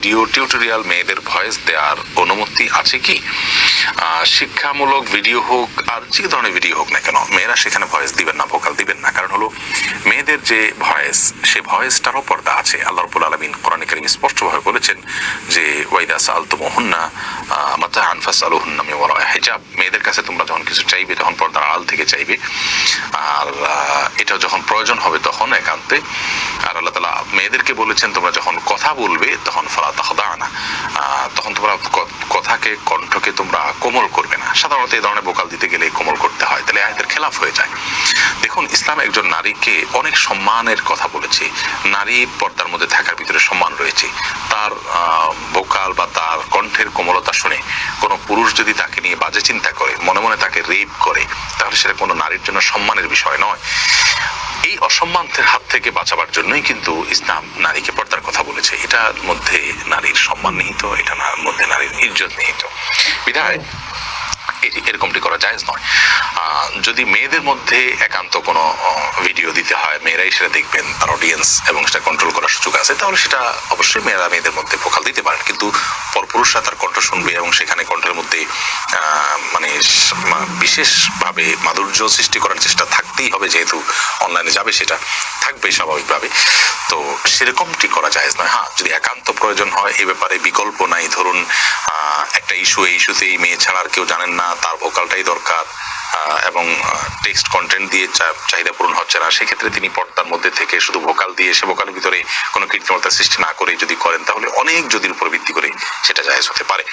Video tutorial মেয়েদের voice দেওয়ার অনুমতি আছে কি? শিক্ষামূলক ভিডিও হোক আর যে ধরনের ভিডিও হোক না কেন, মেয়েরা সেখানে ভয়েস দিবেন না, ভোকাল দিবেন না। কারণ হলো মেয়েদের যে ভয়েস, সে ভয়েসটারও পর্দা আছে। আল্লাহ রাব্বুল আলামিন কোরআনে কারীমে স্পষ্টভাবে বলেছেন যে ওয়াইদা সাআলতুমুহুন্না মাতাআন ফাসআলুহুন্না মিন ওয়ারা'i হিজাব। মেয়েদের কাছে তোমরা যখন কিছু চাইবে, তখন পর্দার আড়াল থেকে চাইবে, আর এটা যখন প্রয়োজন হবে তখন একান্তে। আর আল্লাহ তাআলা মেয়েদেরকে বলেছেন তোমরা যখন কথা বলবে তখন ফালা তাখদানা, তখন তোমরা কথাকে, কণ্ঠকে তোমরা কোমল করবে না। সাধারণত এই ধরনের ভোকাল দিতে গেলে কোমল করতে হয়, তাহলে আয়াতের খেলাফ হয়ে যায়। দেখুন, ইসলাম একজন নারীকে অনেক সম্মানের কথা বলেছে। নারী পর্দার মধ্যে থাকার ভিতরে সম্মান রয়েছে। তার ভোকাল বা তার কণ্ঠের কোমলতা শুনে কোনো পুরুষ যদি তাকে নিয়ে বাজে চিন্তা করে, মনে মনে তাকে রেপ করে, তাহলে সেটা কোনো নারীর জন্য সম্মানের বিষয় নয়। এই অসম্মানের হাত থেকে বাঁচাবার জন্যই কিন্তু ইসলাম নারীকে পর্দার কথা বলেছে। এটার মধ্যে নারীর সম্মান নিহিত, এটার মধ্যে নারীর ইজ্জত নিহিত। বিধায় এরকমটি করা জায়েজ নয়। যদি মেয়েদের মধ্যে একান্ত কোনো ভিডিও দিতে হয়, মেয়েরাই সেটা দেখবেন, তার অডিয়েন্স এবং সেটা কন্ট্রোল করার সুযোগ আছে, তাহলে সেটা অবশ্যই মেয়েরা মেয়েদের মধ্যে ভোকাল দিতে পারেন। কিন্তু পরপুরুষরা তার কণ্ঠ শুনবে এবং সেখানে কণ্ঠের মধ্যে মানে বিশেষভাবে মাধুর্য সৃষ্টি করার চেষ্টা থাকতেই হবে, যেহেতু অনলাইনে যাবে, সেটা থাকবে স্বাভাবিকভাবে। তো সেরকমটি করা জায়েজ নয়। হ্যাঁ, যদি একান্ত প্রয়োজন হয়, এ ব্যাপারে বিকল্প নাই, ধরুন একটা ইস্যু, এই ইস্যুতে এই মেয়ে ছাড়া আর কেউ জানেন না, তার ভোকালটাই দরকার, এবং টেক্সট কন্টেন্ট দিয়ে চাহিদা পূরণ হচ্ছে না, সেক্ষেত্রে তিনি পর্দার মধ্যে থেকে শুধু ভোকাল দিয়ে, সে ভোকালের ভিতরে কোনো কৃত্রিমতা সৃষ্টি না করে যদি করেন, তাহলে অনেক যদির উপর ভিত্তি করে সেটা জায়েজ হতে পারে।